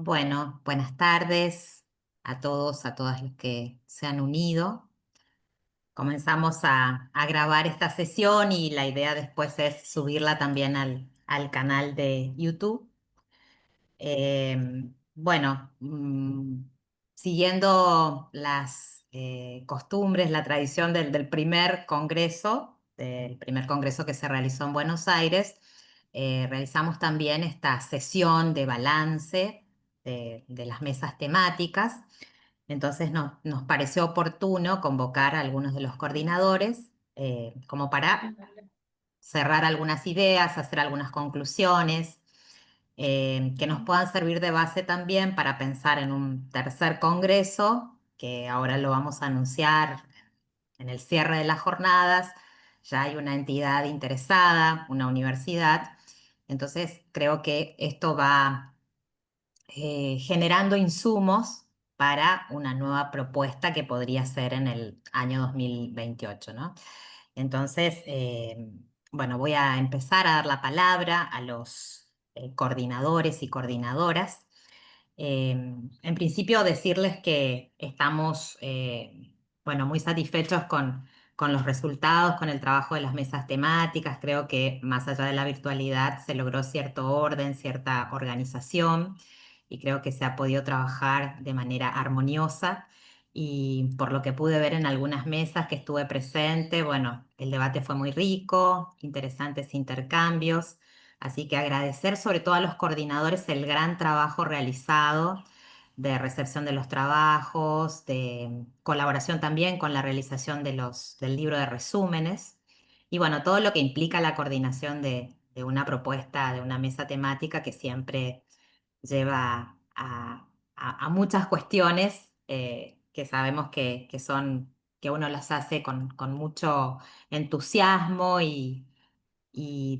Bueno, buenas tardes a todos, a todas los que se han unido. Comenzamos a grabar esta sesión y la idea después es subirla también al canal de YouTube. Bueno, siguiendo las costumbres, la tradición del primer congreso que se realizó en Buenos Aires, realizamos también esta sesión de balance de las mesas temáticas. Entonces nos pareció oportuno convocar a algunos de los coordinadores como para cerrar algunas ideas, hacer algunas conclusiones que nos puedan servir de base también para pensar en un tercer congreso, que ahora lo vamos a anunciar en el cierre de las jornadas. Ya hay una entidad interesada, una universidad. Entonces, creo que esto va generando insumos para una nueva propuesta que podría ser en el año 2028, ¿no? Entonces, bueno, voy a empezar a dar la palabra a los coordinadores y coordinadoras. En principio, decirles que estamos, bueno, muy satisfechos con los resultados, con el trabajo de las mesas temáticas. Creo que más allá de la virtualidad se logró cierto orden, cierta organización y creo que se ha podido trabajar de manera armoniosa. Y por lo que pude ver en algunas mesas que estuve presente, bueno, el debate fue muy rico, interesantes intercambios. Así que agradecer sobre todo a los coordinadores el gran trabajo realizado de recepción de los trabajos, de colaboración también con la realización del libro de resúmenes y bueno, todo lo que implica la coordinación de una propuesta, de una mesa temática que siempre lleva a muchas cuestiones que sabemos que uno las hace con mucho entusiasmo y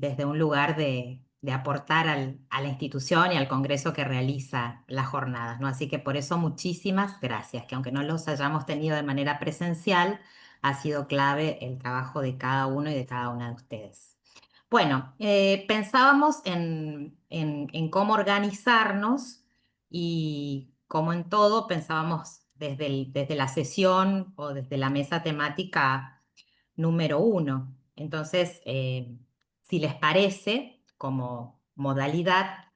desde un lugar de aportar a la institución y al congreso que realiza las jornadas, ¿no? Así que por eso muchísimas gracias, que aunque no los hayamos tenido de manera presencial, ha sido clave el trabajo de cada uno y de cada una de ustedes. Bueno, pensábamos en cómo organizarnos y como en todo pensábamos desde la sesión o desde la mesa temática número uno. Entonces, si les parece, como modalidad,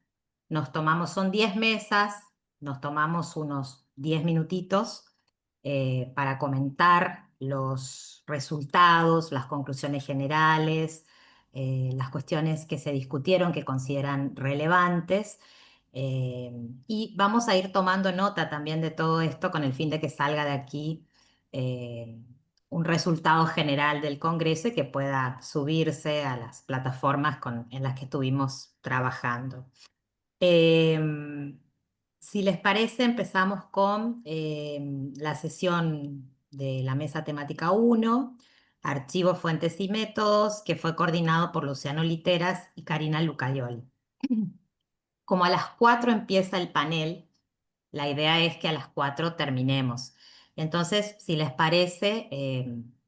son 10 mesas, nos tomamos unos 10 minutitos para comentar los resultados, las conclusiones generales, las cuestiones que se discutieron que consideran relevantes. eh, y vamos a ir tomando nota también de todo esto con el fin de que salga de aquí eh, un resultado general del Congreso y que pueda subirse a las plataformas en las que estuvimos trabajando. Em, si les parece, empezamos con la sesión de la mesa temática uno, archivos, fuentes y métodos, que fue coordinado por Luciano Literas y Karina Lucayoli. Como a las 4 empieza el panel, la idea es que a las 4 terminemos. Entonces, si les parece,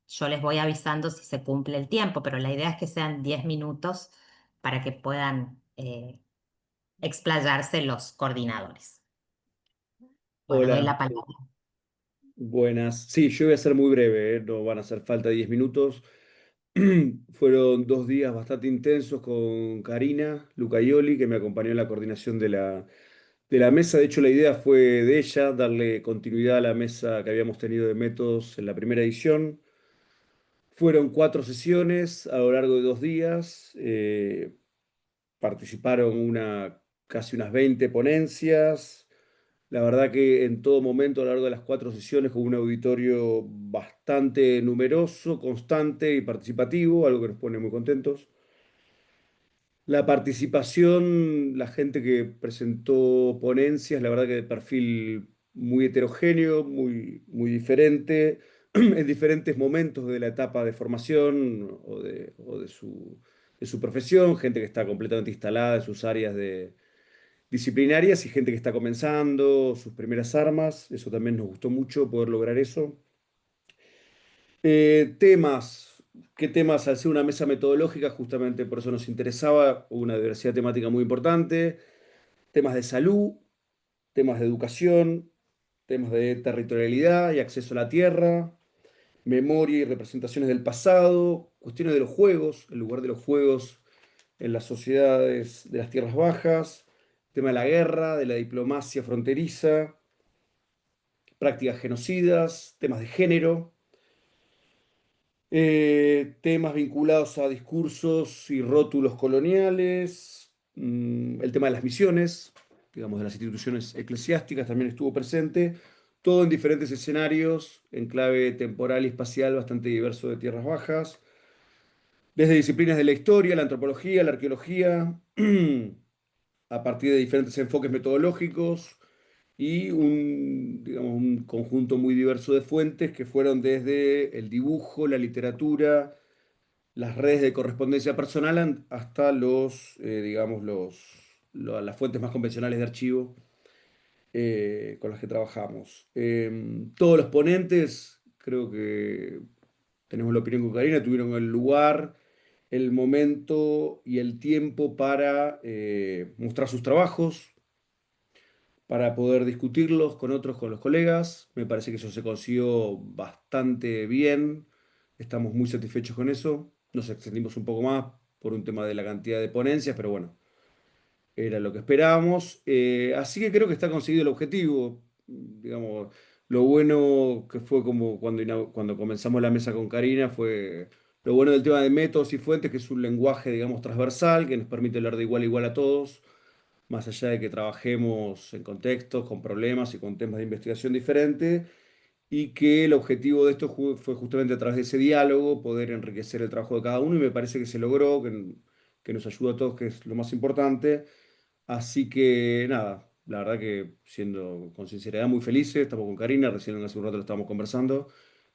yo les voy avisando si se cumple el tiempo, pero la idea es que sean 10 minutos para que puedan explayarse los coordinadores. Bueno, doy Hola, la palabra. buenas. Sí, yo voy a ser muy breve, no van a hacer falta 10 minutos. Fueron 2 días bastante intensos con Karina Lucayoli, que me acompañó en la coordinación de la mesa. De hecho, la idea fue de ella, darle continuidad a la mesa que habíamos tenido de métodos en la primera edición. Fueron 4 sesiones a lo largo de 2 días. Participaron casi unas 20 ponencias. La verdad que en todo momento, a lo largo de las 4 sesiones, con un auditorio bastante numeroso, constante y participativo, algo que nos pone muy contentos. La participación, la gente que presentó ponencias, la verdad que de perfil muy heterogéneo, muy diferente, en diferentes momentos de la etapa de formación o de su profesión, gente que está completamente instalada en sus áreas disciplinarias y gente que está comenzando sus primeras armas. Eso también nos gustó mucho poder lograr eso. Temas, ¿qué temas? Al ser una mesa metodológica, justamente por eso nos interesaba una diversidad temática muy importante. Temas de salud, temas de educación, temas de territorialidad y acceso a la tierra, memoria y representaciones del pasado, cuestiones de los juegos, el lugar de los juegos en las sociedades de las tierras bajas, tema de la guerra, de la diplomacia fronteriza, prácticas genocidas, temas de género, temas vinculados a discursos y rótulos coloniales, el tema de las misiones, digamos, de las instituciones eclesiásticas también estuvo presente, todo en diferentes escenarios, en clave temporal y espacial bastante diverso de tierras bajas, desde disciplinas de la historia, la antropología, la arqueología, a partir de diferentes enfoques metodológicos y digamos, un conjunto muy diverso de fuentes que fueron desde el dibujo, la literatura, las redes de correspondencia personal hasta digamos, las fuentes más convencionales de archivo con las que trabajamos. Todos los ponentes, creo que tenemos la opinión con Karina, tuvieron el lugar, el momento y el tiempo para mostrar sus trabajos, para poder discutirlos con otros, con los colegas. Me parece que eso se consiguió bastante bien. Estamos muy satisfechos con eso. Nos extendimos un poco más por un tema de la cantidad de ponencias, pero bueno, era lo que esperábamos. Así que creo que está conseguido el objetivo. Digamos, lo bueno que fue como cuando comenzamos la mesa con Karina fue lo bueno del tema de métodos y fuentes, que es un lenguaje, digamos, transversal, que nos permite hablar de igual a igual a todos más allá de que trabajemos en contextos, con problemas y con temas de investigación diferentes, y que el objetivo de esto fue justamente a través de ese diálogo poder enriquecer el trabajo de cada uno y me parece que se logró, que nos ayuda a todos, que es lo más importante. Así que nada, la verdad que siendo con sinceridad muy felices, estamos con Karina, recién hace un rato lo estábamos conversando,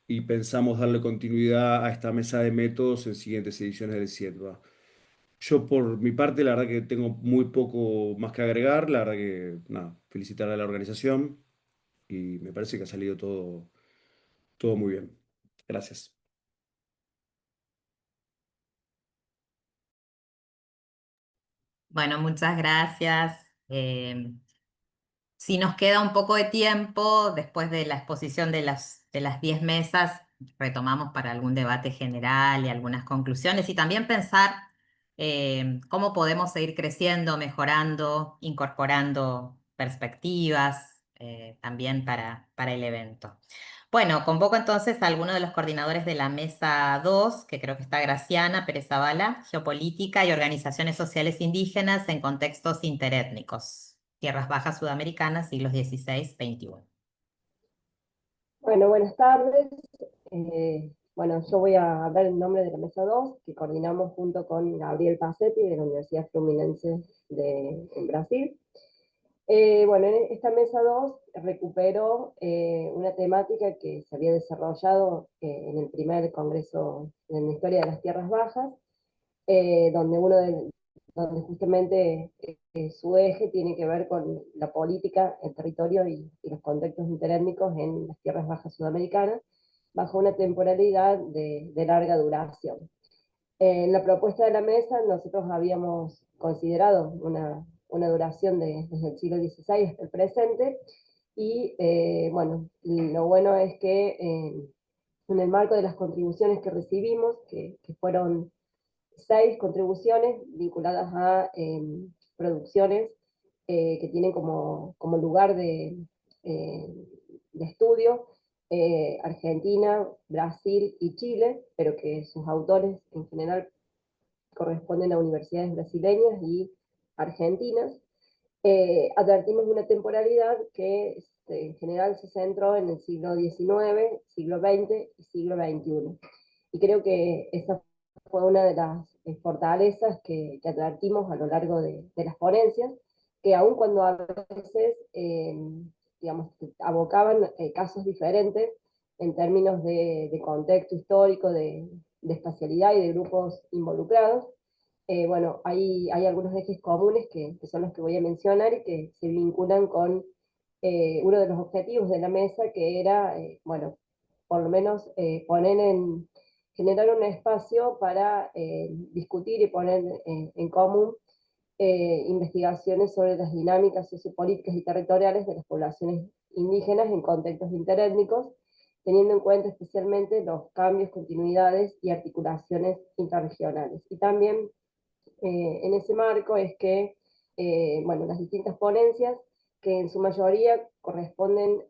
y pensamos darle continuidad a esta mesa de métodos en siguientes ediciones del CIETBA. Yo por mi parte, la verdad que tengo muy poco más que agregar. La verdad que, nada, felicitar a la organización y me parece que ha salido todo muy bien. Gracias. Bueno, muchas gracias. Si nos queda un poco de tiempo, después de la exposición de las 10 mesas, retomamos para algún debate general y algunas conclusiones y también pensar cómo podemos seguir creciendo, mejorando, incorporando perspectivas también para el evento. Bueno, convoco entonces a alguno de los coordinadores de la mesa 2, que creo que está Graciana Pérez Zavala, Geopolítica y Organizaciones Sociales Indígenas en Contextos Interétnicos. Tierras Bajas Sudamericanas, siglos XVI-XXI. Bueno, buenas tardes. Bueno, yo voy a hablar en nombre de la Mesa 2, que coordinamos junto con Gabriel Pacetti de la Universidad Fluminense en Brasil. Bueno, en esta Mesa 2 recupero una temática que se había desarrollado en el primer Congreso en la Historia de las Tierras Bajas, donde donde justamente su eje tiene que ver con la política, el territorio y los contextos interétnicos en las tierras bajas sudamericanas, bajo una temporalidad de larga duración. En la propuesta de la mesa nosotros habíamos considerado una duración desde el siglo XVI hasta el presente, y bueno, lo bueno es que en el marco de las contribuciones que recibimos, que fueron 6 contribuciones vinculadas a producciones que tienen como lugar eh, de estudio Argentina, Brasil y Chile, pero que sus autores en general corresponden a universidades brasileñas y argentinas. Advertimos una temporalidad que en general se centró en el siglo XIX, siglo XX y siglo XXI. Y creo que esa fue una de las fortalezas que advertimos a lo largo de las ponencias, que aun cuando a veces, digamos, abocaban casos diferentes en términos de contexto histórico, de espacialidad y de grupos involucrados, bueno, hay algunos ejes comunes que son los que voy a mencionar y que se vinculan con uno de los objetivos de la mesa, que era, bueno, por lo menos generar un espacio para discutir y poner en común investigaciones sobre las dinámicas sociopolíticas y territoriales de las poblaciones indígenas en contextos interétnicos, teniendo en cuenta especialmente los cambios, continuidades y articulaciones intrarregionales. Y también en ese marco es que bueno, las distintas ponencias, que en su mayoría corresponden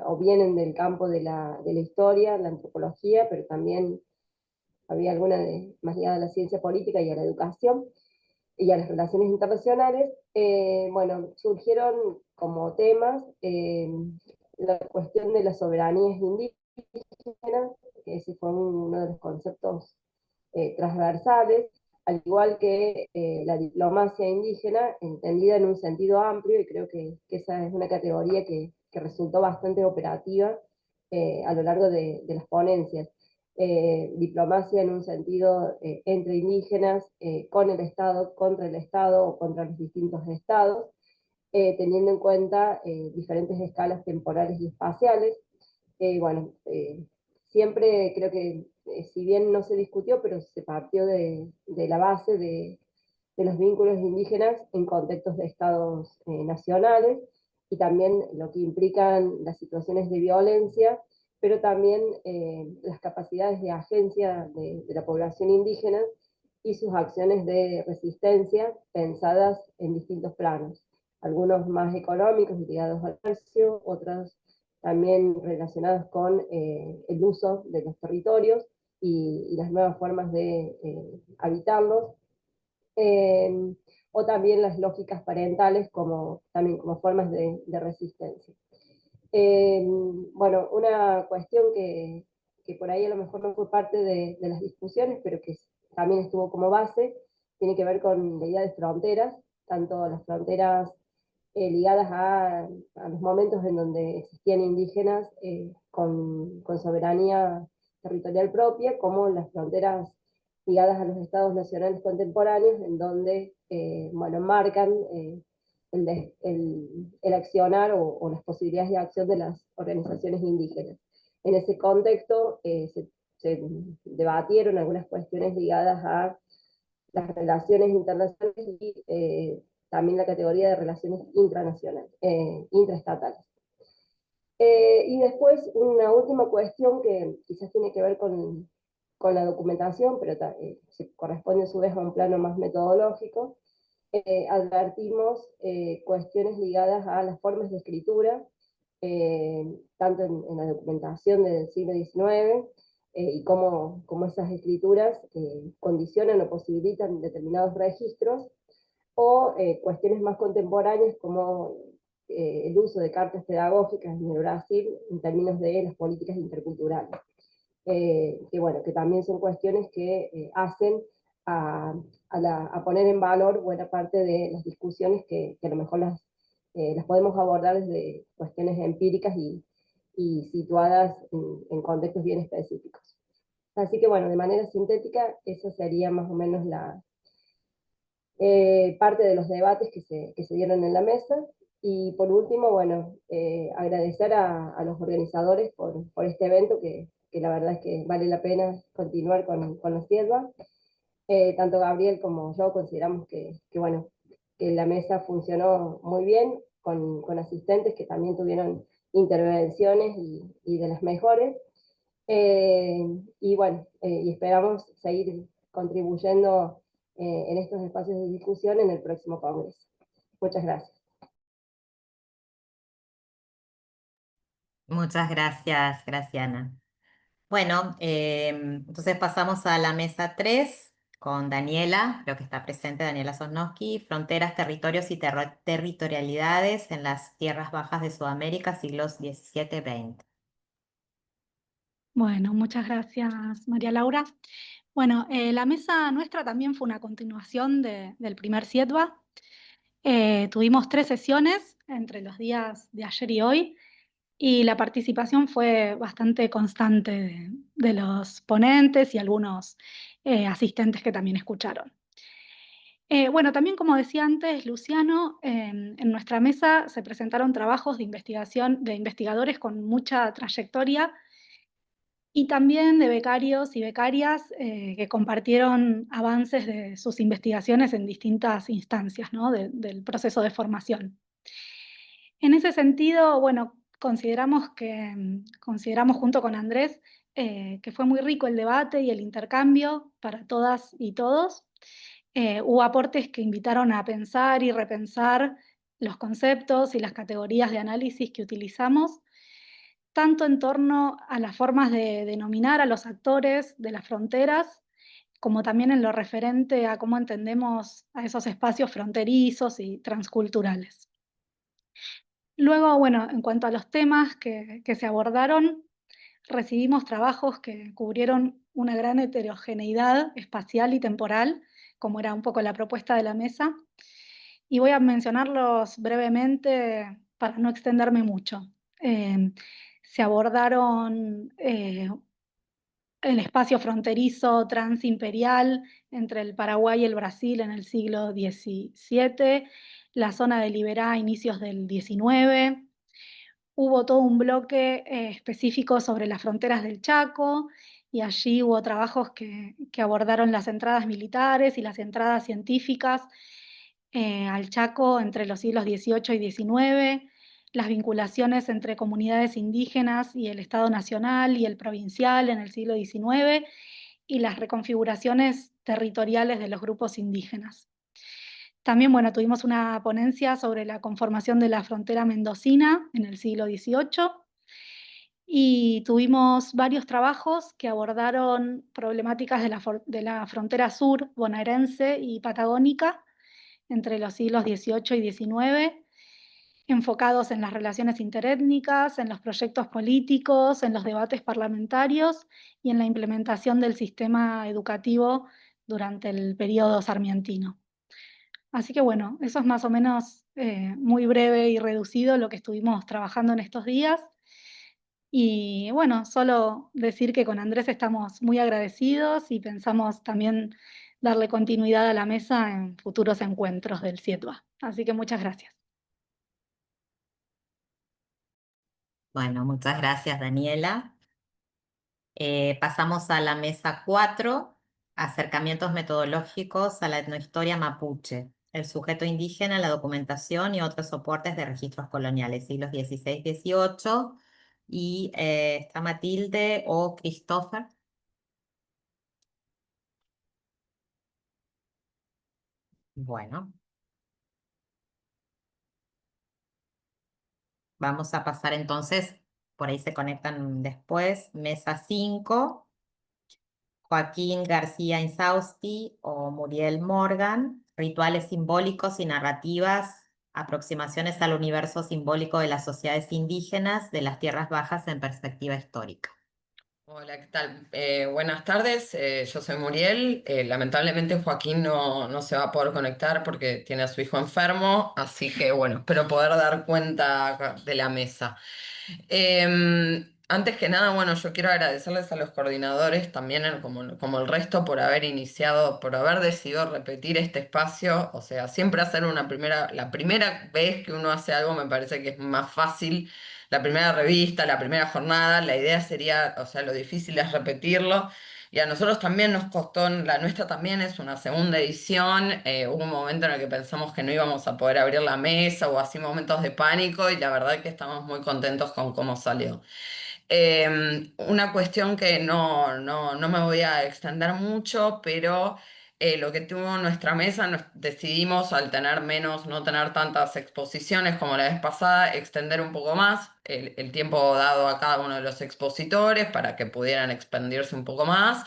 o vienen del campo de la historia, la antropología, pero también había alguna más ligada a la ciencia política y a la educación y a las relaciones internacionales, bueno, surgieron como temas la cuestión de las soberanías indígenas, que ese fue uno de los conceptos transversales, al igual que la diplomacia indígena, entendida en un sentido amplio, y creo que esa es una categoría que resultó bastante operativa a lo largo de las ponencias. Diplomacia en un sentido entre indígenas, con el Estado, contra el Estado o contra los distintos estados, teniendo en cuenta diferentes escalas temporales y espaciales. Bueno, siempre creo que, si bien no se discutió, pero se partió de la base de los vínculos indígenas en contextos de estados nacionales, y también lo que implican las situaciones de violencia, pero también las capacidades de agencia de la población indígena y sus acciones de resistencia pensadas en distintos planos, algunos más económicos ligados al comercio, otros también relacionados con el uso de los territorios y las nuevas formas de habitarlos, eh, o también las lógicas parentales también como formas de resistencia. Bueno, una cuestión que por ahí a lo mejor no fue parte de las discusiones, pero que también estuvo como base, tiene que ver con la idea de fronteras, tanto las fronteras ligadas a los momentos en donde existían indígenas con soberanía territorial propia, como las fronteras ligadas a los estados nacionales contemporáneos, en donde bueno, marcan el accionar o las posibilidades de acción de las organizaciones indígenas. En ese contexto se debatieron algunas cuestiones ligadas a las relaciones internacionales y también la categoría de relaciones intranacionales, intraestatales. Y después una última cuestión que quizás tiene que ver con la documentación, pero se corresponde a su vez a un plano más metodológico. Advertimos cuestiones ligadas a las formas de escritura, tanto en la documentación del siglo XIX, y cómo esas escrituras condicionan o posibilitan determinados registros, o cuestiones más contemporáneas como el uso de cartas pedagógicas en el Brasil en términos de las políticas interculturales. Que bueno, que también son cuestiones que hacen a poner en valor buena parte de las discusiones que a lo mejor las podemos abordar desde cuestiones empíricas y situadas en contextos bien específicos. Así que bueno, de manera sintética, esa sería más o menos la parte de los debates que se dieron en la mesa. Y por último, bueno, agradecer a los organizadores por este evento, que la verdad es que vale la pena continuar con la sierva. Tanto Gabriel como yo consideramos bueno, que la mesa funcionó muy bien, con asistentes que también tuvieron intervenciones y de las mejores. Y bueno, y esperamos seguir contribuyendo en estos espacios de discusión en el próximo Congreso. Muchas gracias. Muchas gracias, Graciana. Bueno, entonces pasamos a la mesa 3 con Daniela, creo que está presente Daniela Sosnowski, Fronteras, Territorios y Territorialidades en las Tierras Bajas de Sudamérica, siglos XVII-XX. Bueno, muchas gracias, María Laura. Bueno, la mesa nuestra también fue una continuación del primer CIETBA. Tuvimos 3 sesiones entre los días de ayer y hoy, y la participación fue bastante constante de los ponentes y algunos asistentes que también escucharon. Bueno, también como decía antes Luciano, en nuestra mesa se presentaron trabajos de investigación de investigadores con mucha trayectoria y también de becarios y becarias que compartieron avances de sus investigaciones en distintas instancias, ¿no? Del proceso de formación. En ese sentido, bueno, consideramos junto con Andrés que fue muy rico el debate y el intercambio para todas y todos. Hubo aportes que invitaron a pensar y repensar los conceptos y las categorías de análisis que utilizamos, tanto en torno a las formas de denominar a los actores de las fronteras, como también en lo referente a cómo entendemos a esos espacios fronterizos y transculturales. Luego, bueno, en cuanto a los temas que se abordaron, recibimos trabajos que cubrieron una gran heterogeneidad espacial y temporal, como era un poco la propuesta de la mesa, y voy a mencionarlos brevemente para no extenderme mucho. Se abordaron el espacio fronterizo transimperial entre el Paraguay y el Brasil en el siglo XVII, la zona de Liberá a inicios del XIX. Hubo todo un bloque específico sobre las fronteras del Chaco, y allí hubo trabajos que abordaron las entradas militares y las entradas científicas al Chaco entre los siglos XVIII y XIX, las vinculaciones entre comunidades indígenas y el Estado nacional y el provincial en el siglo XIX, y las reconfiguraciones territoriales de los grupos indígenas. También, bueno, tuvimos una ponencia sobre la conformación de la frontera mendocina en el siglo XVIII, y tuvimos varios trabajos que abordaron problemáticas de la frontera sur bonaerense y patagónica entre los siglos XVIII y XIX, enfocados en las relaciones interétnicas, en los proyectos políticos, en los debates parlamentarios y en la implementación del sistema educativo durante el periodo sarmientino. Así que bueno, eso es más o menos muy breve y reducido lo que estuvimos trabajando en estos días. Y bueno, solo decir que con Andrés estamos muy agradecidos y pensamos también darle continuidad a la mesa en futuros encuentros del CIETBA. Así que muchas gracias. Bueno, muchas gracias, Daniela. Pasamos a la mesa 4, acercamientos metodológicos a la etnohistoria mapuche, el sujeto indígena, la documentación y otros soportes de registros coloniales, siglos XVI-XVIII. Y está Matilde o Christopher. Bueno, vamos a pasar entonces, por ahí se conectan después, mesa 5. Joaquín García Insausti o Muriel Morgan, rituales simbólicos y narrativas, aproximaciones al universo simbólico de las sociedades indígenas de las tierras bajas en perspectiva histórica. Hola, ¿qué tal? Buenas tardes, yo soy Muriel. Lamentablemente Joaquín no se va a poder conectar porque tiene a su hijo enfermo, así que bueno, espero poder dar cuenta de la mesa. Antes que nada, bueno, yo quiero agradecerles a los coordinadores también, como el resto, por haber iniciado, por haber decidido repetir este espacio. O sea, siempre hacer la primera vez que uno hace algo me parece que es más fácil. La primera revista, la primera jornada, la idea sería, o sea, lo difícil es repetirlo. Y a nosotros también nos costó, la nuestra también es una segunda edición. Hubo un momento en el que pensamos que no íbamos a poder abrir la mesa o así momentos de pánico, y la verdad que estamos muy contentos con cómo salió. Una cuestión que no me voy a extender mucho, pero lo que tuvo nuestra mesa, decidimos al tener menos, no tener tantas exposiciones como la vez pasada, extender un poco más el tiempo dado a cada uno de los expositores para que pudieran expandirse un poco más.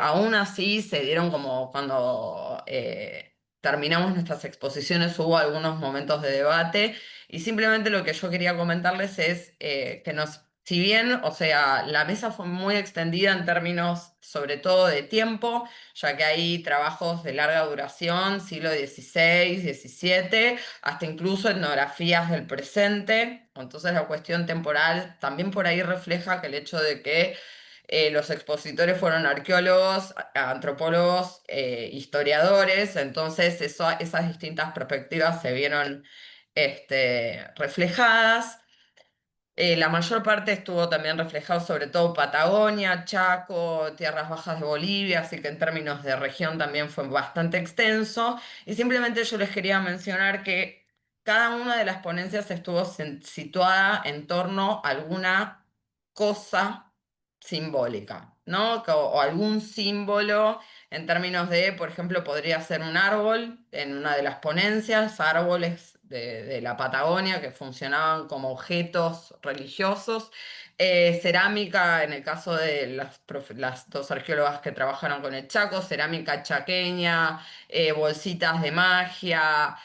Aún así, se dieron como cuando terminamos nuestras exposiciones, hubo algunos momentos de debate, y simplemente lo que yo quería comentarles es que si bien, o sea, la mesa fue muy extendida en términos sobre todo de tiempo, ya que hay trabajos de larga duración, siglo XVI, XVII, hasta incluso etnografías del presente. Entonces la cuestión temporal también por ahí refleja que el hecho de que los expositores fueron arqueólogos, antropólogos, historiadores, entonces esas distintas perspectivas se vieron reflejadas. La mayor parte estuvo también reflejado sobre todo Patagonia, Chaco, tierras bajas de Bolivia, así que en términos de región también fue bastante extenso. Y simplemente yo les quería mencionar que cada una de las ponencias estuvo situada en torno a alguna cosa simbólica, ¿no? O algún símbolo en términos de, por ejemplo, podría ser un árbol en una de las ponencias, árboles de la Patagonia que funcionaban como objetos religiosos, cerámica en el caso de las dos arqueólogas que trabajaron con el Chaco, cerámica chaqueña, bolsitas de magia,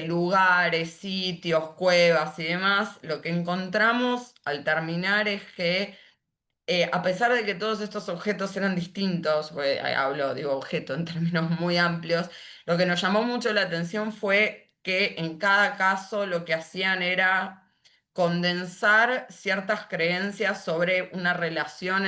lugares, sitios, cuevas y demás. Lo que encontramos al terminar es que a pesar de que todos estos objetos eran distintos, hablo, digo, objeto en términos muy amplios, lo que nos llamó mucho la atención fue que en cada caso lo que hacían era condensar ciertas creencias sobre una relación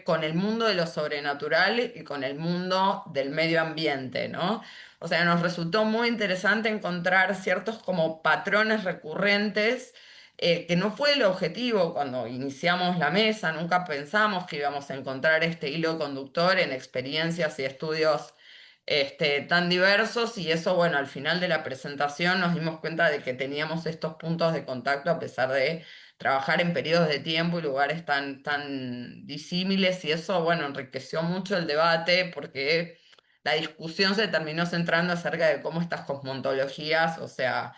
con el mundo de lo sobrenatural y con el mundo del medio ambiente, ¿no? O sea, nos resultó muy interesante encontrar ciertos como patrones recurrentes que no fue el objetivo cuando iniciamos la mesa, nunca pensamos que íbamos a encontrar este hilo conductor en experiencias y estudios tan diversos y eso, bueno, al final de la presentación nos dimos cuenta de que teníamos estos puntos de contacto a pesar de trabajar en periodos de tiempo y lugares tan disímiles y eso, bueno, enriqueció mucho el debate porque la discusión se terminó centrando acerca de cómo estas cosmontologías, o sea,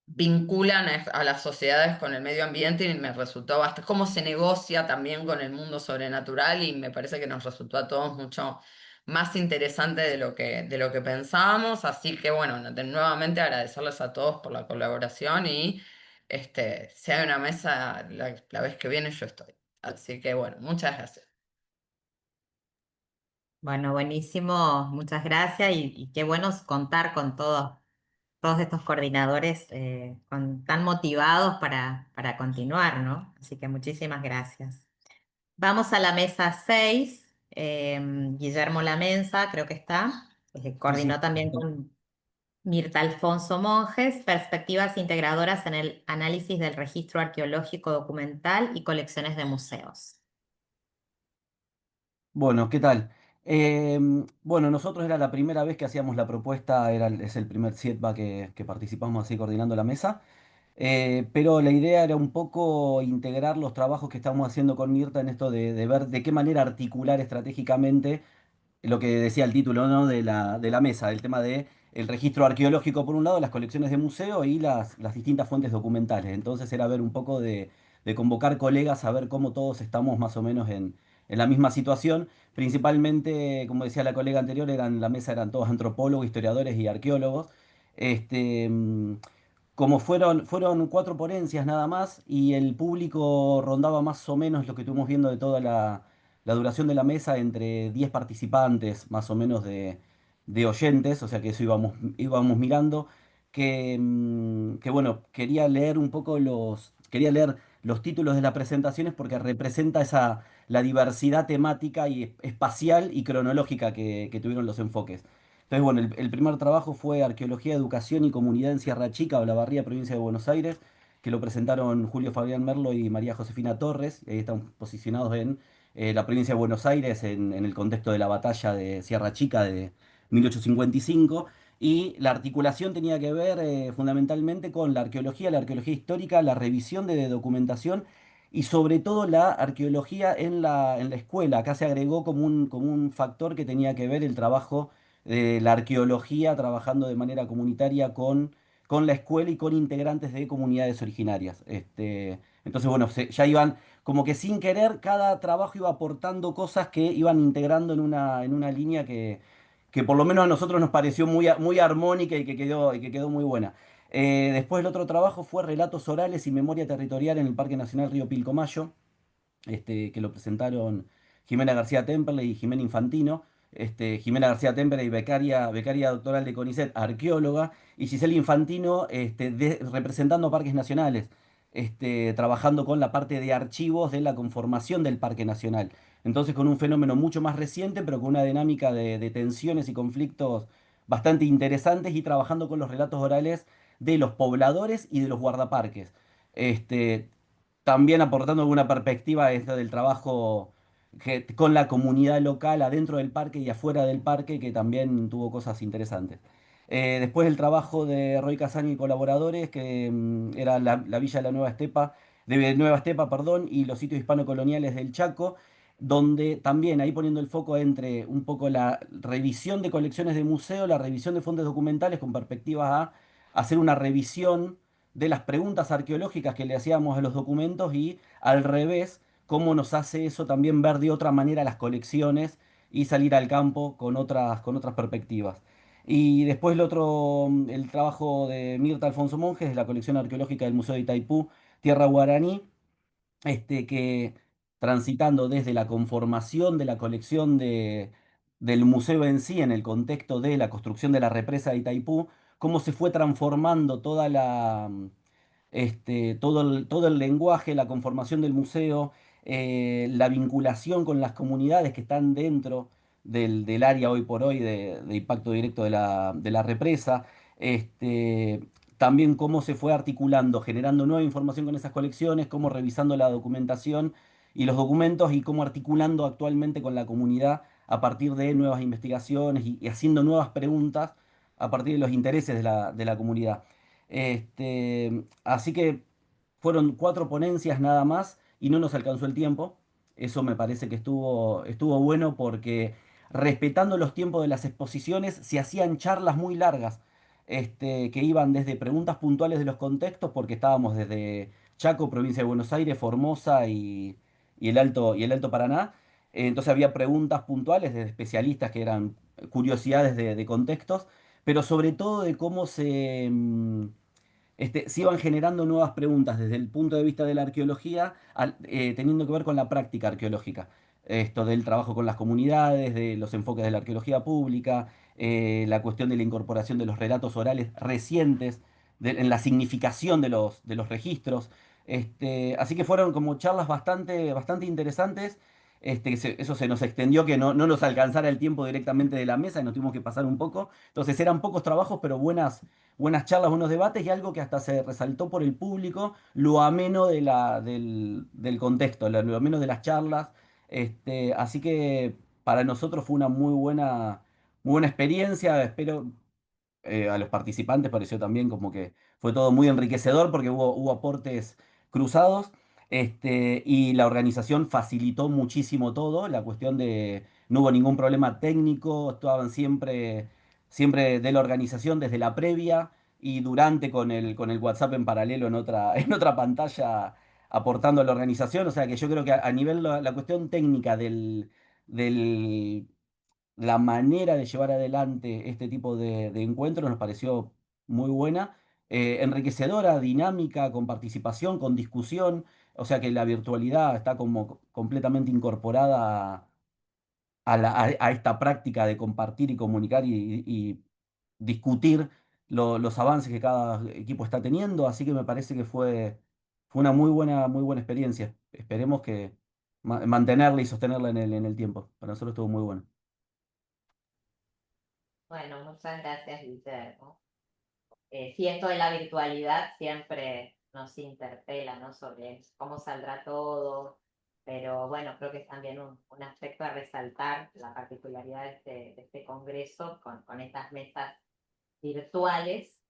vinculan a las sociedades con el medio ambiente y me resultó bastante, cómo se negocia también con el mundo sobrenatural y me parece que nos resultó a todos mucho más interesante de lo que pensábamos, así que bueno, nuevamente agradecerles a todos por la colaboración y si hay una mesa la vez que viene yo estoy. Así que bueno, muchas gracias. Bueno, buenísimo, muchas gracias y qué bueno es contar con todos estos coordinadores tan motivados para continuar, ¿no? Así que muchísimas gracias. Vamos a la mesa 6. Guillermo Lamensa, creo que está, que Sí, coordinó sí. también con Mirta Alfonso Monjes, perspectivas integradoras en el análisis del registro arqueológico documental y colecciones de museos. Bueno, ¿qué tal? Bueno, nosotros era la primera vez que hacíamos la propuesta, es el primer CIETBA que participamos así coordinando la mesa, pero la idea era un poco integrar los trabajos que estamos haciendo con Mirta en esto de ver de qué manera articular estratégicamente lo que decía el título, ¿no? de la mesa, el tema de el registro arqueológico por un lado, las colecciones de museo y las distintas fuentes documentales. Entonces era ver un poco de convocar colegas a ver cómo todos estamos más o menos en la misma situación. Principalmente, como decía la colega anterior, la mesa eran todos antropólogos, historiadores y arqueólogos. Este, mm, Como fueron cuatro ponencias nada más y el público rondaba más o menos lo que estuvimos viendo de toda la duración de la mesa entre 10 participantes más o menos de oyentes, o sea que eso íbamos mirando, que bueno, quería leer los títulos de las presentaciones porque representa la diversidad temática y espacial y cronológica que tuvieron los enfoques. Entonces, bueno, el primer trabajo fue Arqueología, Educación y Comunidad en Sierra Chica, Olavarría, provincia de Buenos Aires, que lo presentaron Julio Fabián Merlo y María Josefina Torres. Ahí están posicionados en la provincia de Buenos Aires en el contexto de la batalla de Sierra Chica de 1855. Y la articulación tenía que ver fundamentalmente con la arqueología histórica, la revisión de documentación y sobre todo la arqueología en la escuela. Acá se agregó como un factor que tenía que ver el trabajo de la arqueología trabajando de manera comunitaria con la escuela y con integrantes de comunidades originarias. Entonces, bueno, ya iban, como que sin querer, cada trabajo iba aportando cosas que iban integrando en una línea que por lo menos a nosotros nos pareció muy armónica y que quedó muy buena. Después el otro trabajo fue Relatos Orales y Memoria Territorial en el Parque Nacional Río Pilcomayo, que lo presentaron Jimena García Temperley y Jimena Infantino. Jimena García Temperley, becaria doctoral de CONICET, arqueóloga, y Giselle Infantino, representando parques nacionales, trabajando con la parte de archivos de la conformación del Parque Nacional. Entonces, con un fenómeno mucho más reciente, pero con una dinámica de tensiones y conflictos bastante interesantes y trabajando con los relatos orales de los pobladores y de los guardaparques. Este, también aportando alguna perspectiva esto del trabajo con la comunidad local adentro del parque y afuera del parque, que también tuvo cosas interesantes. Después el trabajo de Roy Casani y colaboradores, que era la Villa de la Nueva Estepa, de Nueva Estepa, perdón, y los sitios hispano-coloniales del Chaco, donde también ahí poniendo el foco entre un poco la revisión de colecciones de museo, la revisión de fuentes documentales con perspectivas a hacer una revisión de las preguntas arqueológicas que le hacíamos a los documentos y al revés, cómo nos hace eso también ver de otra manera las colecciones y salir al campo con otras perspectivas. Y después el trabajo de Mirta Alfonso Monjes, de la colección arqueológica del Museo de Itaipú, Tierra Guaraní, que transitando desde la conformación de la colección del museo en sí, en el contexto de la construcción de la represa de Itaipú, cómo se fue transformando todo el lenguaje, la conformación del museo, la vinculación con las comunidades que están dentro del área hoy por hoy de impacto directo de la represa. Este, También cómo se fue articulando, generando nueva información con esas colecciones, cómo revisando la documentación y los documentos y cómo articulando actualmente con la comunidad a partir de nuevas investigaciones y haciendo nuevas preguntas a partir de los intereses de la comunidad. Así que fueron 4 ponencias nada más y no nos alcanzó el tiempo. Eso me parece que estuvo bueno porque respetando los tiempos de las exposiciones se hacían charlas muy largas, que iban desde preguntas puntuales de los contextos, porque estábamos desde Chaco, provincia de Buenos Aires, Formosa y el Alto Paraná. Entonces había preguntas puntuales de especialistas que eran curiosidades de contextos, pero sobre todo de cómo se iban generando nuevas preguntas desde el punto de vista de la arqueología, teniendo que ver con la práctica arqueológica. Esto del trabajo con las comunidades, de los enfoques de la arqueología pública, la cuestión de la incorporación de los relatos orales recientes, en la significación de los registros. Así que fueron como charlas bastante interesantes. Eso se nos extendió que no nos alcanzara el tiempo directamente de la mesa y nos tuvimos que pasar un poco. Entonces eran pocos trabajos, pero buenas charlas, buenos debates y algo que hasta se resaltó por el público, lo ameno del contexto, lo ameno de las charlas. Así que para nosotros fue una muy buena experiencia. Espero a los participantes pareció también como que fue todo muy enriquecedor porque hubo aportes cruzados, y la organización facilitó muchísimo todo, la cuestión de no hubo ningún problema técnico, estaban siempre de la organización desde la previa y durante con el WhatsApp en paralelo en en otra pantalla aportando a la organización, o sea que yo creo que a nivel la cuestión técnica del la manera de llevar adelante este tipo de encuentros nos pareció muy buena, enriquecedora, dinámica, con participación, con discusión, o sea que la virtualidad está como completamente incorporada a esta práctica de compartir y comunicar y discutir los avances que cada equipo está teniendo, así que me parece que fue una muy buena experiencia. Esperemos que mantenerla y sostenerla en el tiempo. Para nosotros estuvo muy bueno. Bueno, muchas gracias, Guillermo. Sí, esto de la virtualidad siempre nos interpela, ¿no? Sobre cómo saldrá todo, pero bueno, creo que es también un aspecto a resaltar la particularidad de este congreso con estas mesas virtuales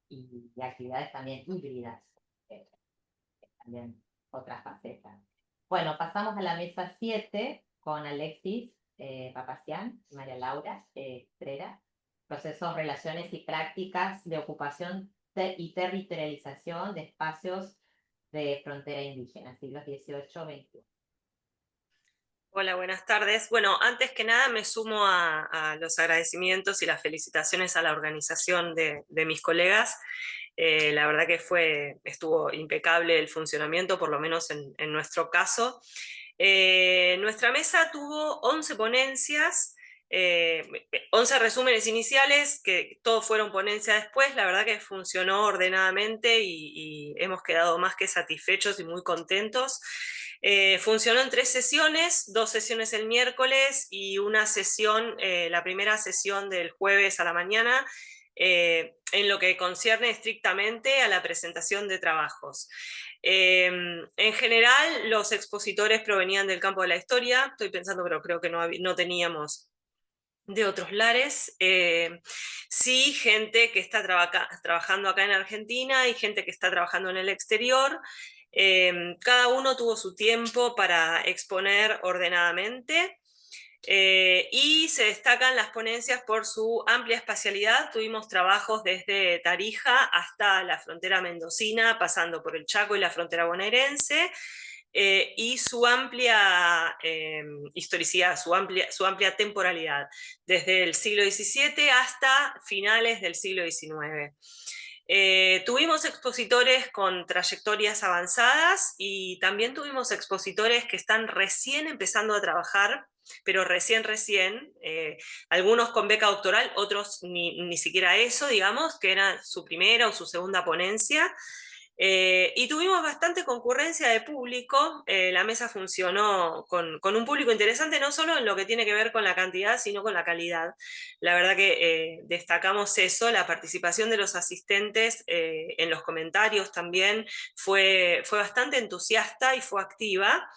y actividades también híbridas, también otras facetas. Bueno, pasamos a la mesa 7 con Alexis Papacián y María Laura Estrera. Procesos, relaciones y prácticas de ocupación y territorialización de espacios de frontera indígena, siglos XVIII-XXI. Hola, buenas tardes. Bueno, antes que nada me sumo a los agradecimientos y las felicitaciones a la organización de mis colegas. La verdad que estuvo impecable el funcionamiento, por lo menos en nuestro caso. Nuestra mesa tuvo 11 ponencias, 11 resúmenes iniciales, que todos fueron ponencias después. La verdad que funcionó ordenadamente y hemos quedado más que satisfechos y muy contentos. Funcionó en 3 sesiones, 2 sesiones el miércoles y una sesión, la primera sesión del jueves a la mañana, en lo que concierne estrictamente a la presentación de trabajos. En general, los expositores provenían del campo de la historia, estoy pensando, pero creo que no teníamos de otros lares. Sí, gente que está trabajando acá en Argentina y gente que está trabajando en el exterior. Cada uno tuvo su tiempo para exponer ordenadamente. Y se destacan las ponencias por su amplia espacialidad. Tuvimos trabajos desde Tarija hasta la frontera mendocina, pasando por el Chaco y la frontera bonaerense, y su amplia historicidad, su amplia temporalidad, desde el siglo XVII hasta finales del siglo XIX. Tuvimos expositores con trayectorias avanzadas y también tuvimos expositores que están recién empezando a trabajar, pero recién, algunos con beca doctoral, otros ni siquiera eso, digamos, que era su primera o su segunda ponencia. Y tuvimos bastante concurrencia de público. La mesa funcionó con un público interesante, no solo en lo que tiene que ver con la cantidad, sino con la calidad. La verdad que destacamos eso, la participación de los asistentes en los comentarios también fue bastante entusiasta y fue activa.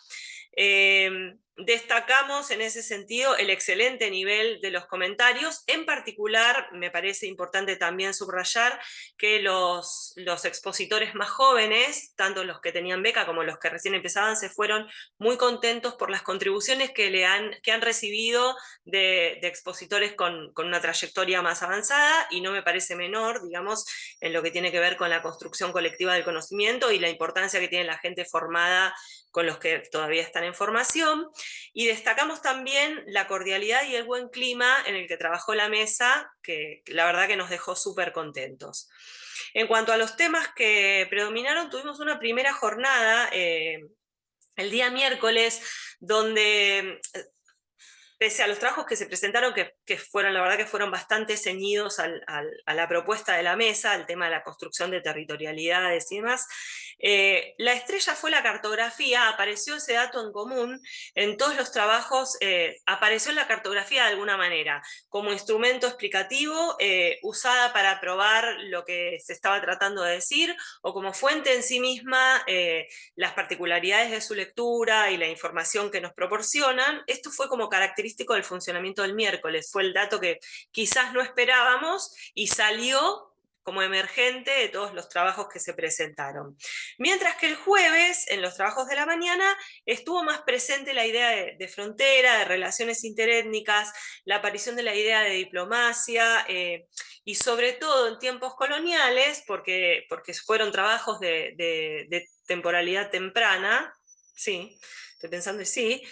Destacamos en ese sentido el excelente nivel de los comentarios. En particular, me parece importante también subrayar que los expositores más jóvenes, tanto los que tenían beca como los que recién empezaban, se fueron muy contentos por las contribuciones que han recibido de expositores con una trayectoria más avanzada, y no me parece menor, digamos, en lo que tiene que ver con la construcción colectiva del conocimiento y la importancia que tiene la gente formada con los que todavía están en formación. Y destacamos también la cordialidad y el buen clima en el que trabajó la mesa, que la verdad que nos dejó súper contentos. En cuanto a los temas que predominaron, tuvimos una primera jornada el día miércoles, donde pese a los trabajos que se presentaron, que fueron, la verdad que fueron bastante ceñidos a la propuesta de la mesa, al tema de la construcción de territorialidades y demás, la estrella fue la cartografía. Apareció ese dato en común en todos los trabajos, apareció la cartografía de alguna manera, como instrumento explicativo, usada para probar lo que se estaba tratando de decir, o como fuente en sí misma, las particularidades de su lectura y la información que nos proporcionan. Esto fue como característico del funcionamiento del miércoles, fue el dato que quizás no esperábamos y salió como emergente de todos los trabajos que se presentaron. Mientras que el jueves, en los trabajos de la mañana, estuvo más presente la idea de frontera, de relaciones interétnicas, la aparición de la idea de diplomacia, y sobre todo en tiempos coloniales, porque fueron trabajos de temporalidad temprana, sí, estoy pensando, sí,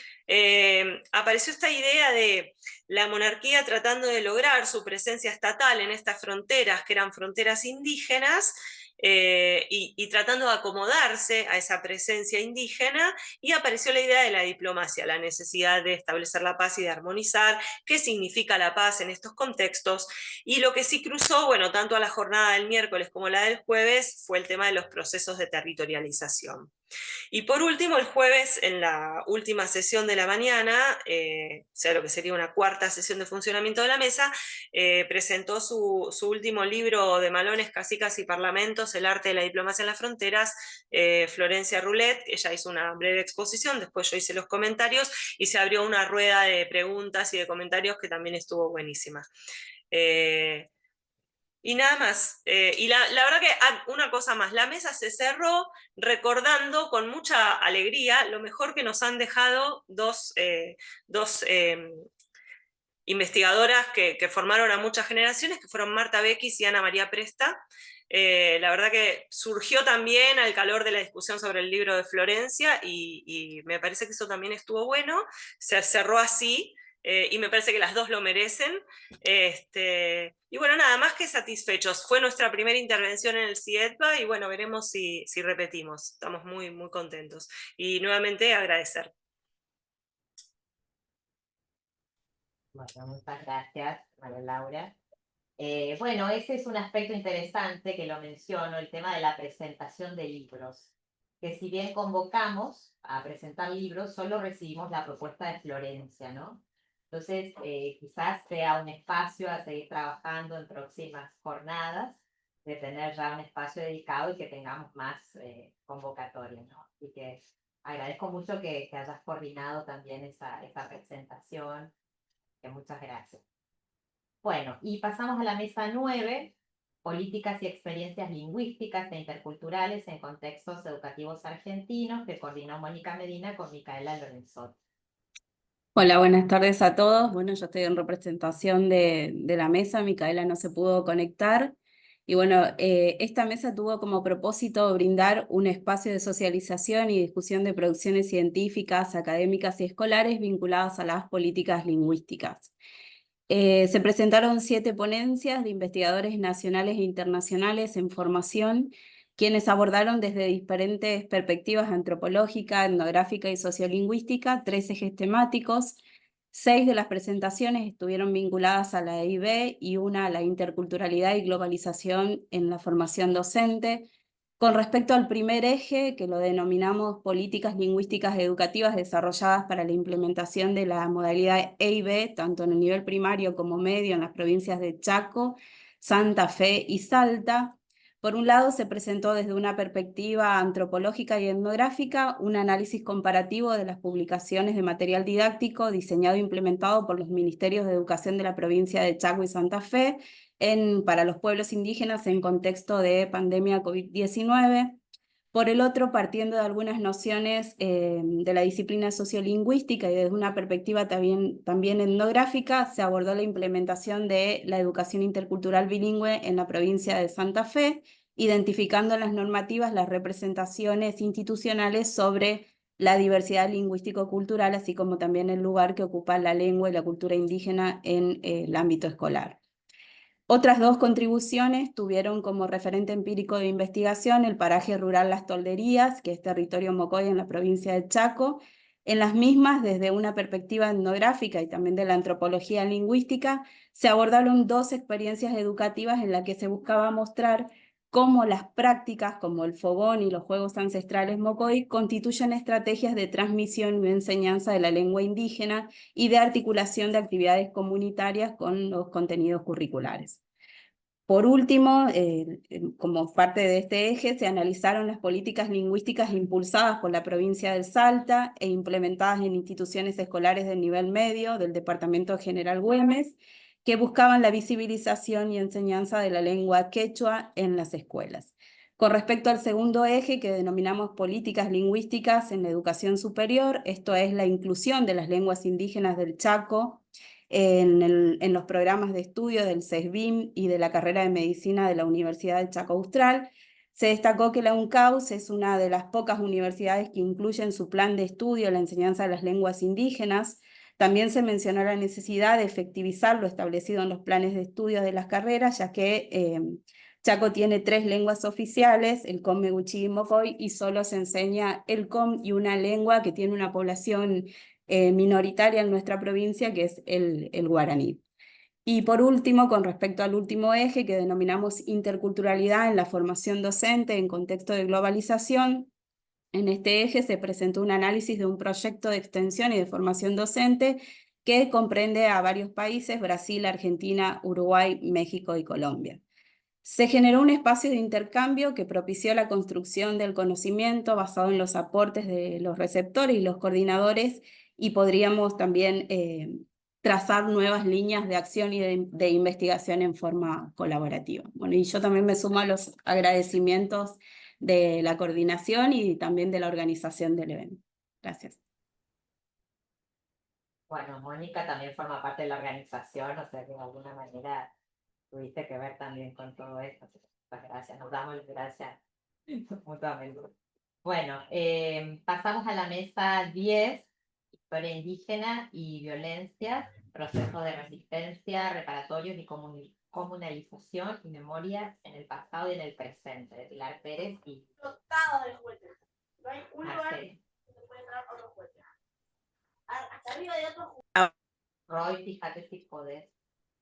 apareció esta idea de la monarquía tratando de lograr su presencia estatal en estas fronteras, que eran fronteras indígenas, y tratando de acomodarse a esa presencia indígena, y apareció la idea de la diplomacia, la necesidad de establecer la paz y de armonizar, qué significa la paz en estos contextos. Y lo que sí cruzó, bueno, tanto a la jornada del miércoles como la del jueves, fue el tema de los procesos de territorialización. Y por último, el jueves, en la última sesión de la mañana, o sea, lo que sería una cuarta sesión de funcionamiento de la mesa, presentó su último libro de Malones, Cacicas y Parlamentos, El arte de la diplomacia en las fronteras, Florencia Roulet. Ella hizo una breve exposición, después yo hice los comentarios y se abrió una rueda de preguntas y de comentarios que también estuvo buenísima. Y nada más. Y la verdad que una cosa más, la mesa se cerró recordando con mucha alegría lo mejor que nos han dejado dos investigadoras que formaron a muchas generaciones, que fueron Marta Bequis y Ana María Presta. La verdad que surgió también al calor de la discusión sobre el libro de Florencia, y me parece que eso también estuvo bueno. Se cerró así. Y me parece que las dos lo merecen. Y bueno, nada más que satisfechos. Fue nuestra primera intervención en el CIEDPA y bueno, veremos si repetimos. Estamos muy, muy contentos. Y nuevamente agradecer. Bueno, muchas gracias, María Laura. Bueno, ese es un aspecto interesante que lo menciono, el tema de la presentación de libros, que si bien convocamos a presentar libros, solo recibimos la propuesta de Florencia, ¿no? Entonces, quizás sea un espacio a seguir trabajando en próximas jornadas, de tener ya un espacio dedicado y que tengamos más convocatorias, ¿no? Y que agradezco mucho que hayas coordinado también esa presentación, que muchas gracias. Bueno, y pasamos a la mesa 9, políticas y experiencias lingüísticas e interculturales en contextos educativos argentinos, que coordinó Mónica Medina con Micaela Lorenzot. Hola, buenas tardes a todos. Bueno, yo estoy en representación de la mesa, Micaela no se pudo conectar. Y bueno, esta mesa tuvo como propósito brindar un espacio de socialización y discusión de producciones científicas, académicas y escolares vinculadas a las políticas lingüísticas. Se presentaron 7 ponencias de investigadores nacionales e internacionales en formación, quienes abordaron desde diferentes perspectivas antropológica, etnográfica y sociolingüística 3 ejes temáticos. 6 de las presentaciones estuvieron vinculadas a la EIB y una a la interculturalidad y globalización en la formación docente. Con respecto al primer eje, que lo denominamos políticas lingüísticas educativas desarrolladas para la implementación de la modalidad EIB, tanto en el nivel primario como medio en las provincias de Chaco, Santa Fe y Salta. Por un lado, se presentó desde una perspectiva antropológica y etnográfica un análisis comparativo de las publicaciones de material didáctico diseñado e implementado por los ministerios de educación de la provincia de Chaco y Santa Fe, para los pueblos indígenas en contexto de pandemia COVID-19. Por el otro, partiendo de algunas nociones de la disciplina sociolingüística y desde una perspectiva también etnográfica, se abordó la implementación de la educación intercultural bilingüe en la provincia de Santa Fe, identificando en las normativas las representaciones institucionales sobre la diversidad lingüístico-cultural, así como también el lugar que ocupa la lengua y la cultura indígena en el ámbito escolar. Otras 2 contribuciones tuvieron como referente empírico de investigación el paraje rural Las Tolderías, que es territorio mocoy en la provincia de Chaco. En las mismas, desde una perspectiva etnográfica y también de la antropología lingüística, se abordaron 2 experiencias educativas en las que se buscaba mostrar cómo las prácticas como el fogón y los juegos ancestrales mocoy constituyen estrategias de transmisión y enseñanza de la lengua indígena y de articulación de actividades comunitarias con los contenidos curriculares. Por último, como parte de este eje, se analizaron las políticas lingüísticas impulsadas por la provincia del Salta e implementadas en instituciones escolares del nivel medio del Departamento General Güemes, que buscaban la visibilización y enseñanza de la lengua quechua en las escuelas. Con respecto al segundo eje, que denominamos políticas lingüísticas en la educación superior, esto es la inclusión de las lenguas indígenas del Chaco en los programas de estudio del CESBIM y de la carrera de medicina de la Universidad del Chaco Austral. Se destacó que la UNCAUS es una de las pocas universidades que incluye en su plan de estudio la enseñanza de las lenguas indígenas. También se mencionó la necesidad de efectivizar lo establecido en los planes de estudio de las carreras, ya que Chaco tiene 3 lenguas oficiales, el com, meguchi y mocoy, y solo se enseña el com y una lengua que tiene una población minoritaria en nuestra provincia, que es el guaraní. Y por último, con respecto al último eje que denominamos interculturalidad en la formación docente en contexto de globalización, en este eje se presentó un análisis de un proyecto de extensión y de formación docente que comprende a varios países: Brasil, Argentina, Uruguay, México y Colombia. Se generó un espacio de intercambio que propició la construcción del conocimiento basado en los aportes de los receptores y los coordinadores, y podríamos también trazar nuevas líneas de acción y de investigación en forma colaborativa. Bueno, y yo también me sumo a los agradecimientos de la coordinación y también de la organización del evento. Gracias. Bueno, Mónica también forma parte de la organización, o sea que de alguna manera tuviste que ver también con todo esto. Muchas gracias, nos damos gracias mutuamente. Bueno, pasamos a la mesa 10, historia indígena y violencia, proceso de resistencia, reparatorios y comunalización y memoria en el pasado y en el presente, de Pilar Pérez y Tostado de juguetes. No hay un lugar Marcelo. que se puede entrar otro juguete. Hasta arriba hay otro juguete. Roy, fíjate si podés.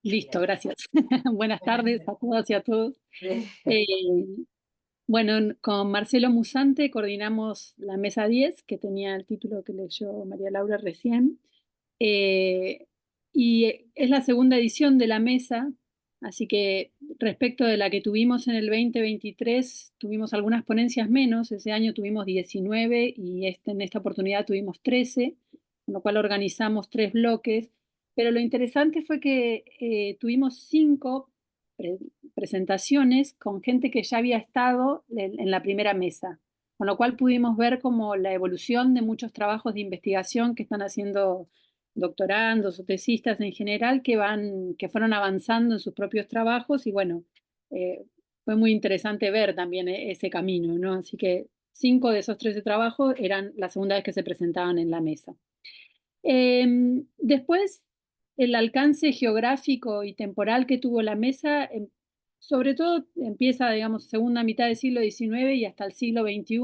Listo, gracias. Buenas tardes a todas y a todos. Bueno, con Marcelo Musante coordinamos la mesa 10, que tenía el título que leyó María Laura recién. Y es la segunda edición de la mesa, así que respecto de la que tuvimos en el 2023, tuvimos algunas ponencias menos. Ese año tuvimos 19 y en esta oportunidad tuvimos 13, con lo cual organizamos 3 bloques. Pero lo interesante fue que tuvimos 5 presentaciones con gente que ya había estado en la primera mesa, con lo cual pudimos ver como la evolución de muchos trabajos de investigación que están haciendo doctorandos o tesistas en general que fueron avanzando en sus propios trabajos y bueno, fue muy interesante ver también ese camino, ¿no? Así que 5 de esos 13 trabajos eran la segunda vez que se presentaban en la mesa. Después, el alcance geográfico y temporal que tuvo la mesa, sobre todo empieza, digamos, segunda mitad del siglo XIX y hasta el siglo XXI,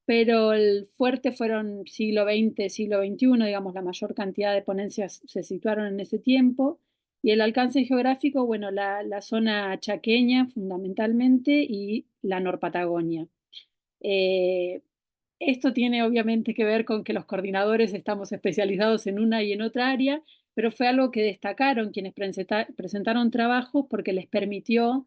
pero el fuerte fueron siglo XX, siglo XXI, digamos, la mayor cantidad de ponencias se situaron en ese tiempo, y el alcance geográfico, bueno, la zona chaqueña fundamentalmente y la Norpatagonia. Esto tiene obviamente que ver con que los coordinadores estamos especializados en una y en otra área, pero fue algo que destacaron quienes presentaron trabajos porque les permitió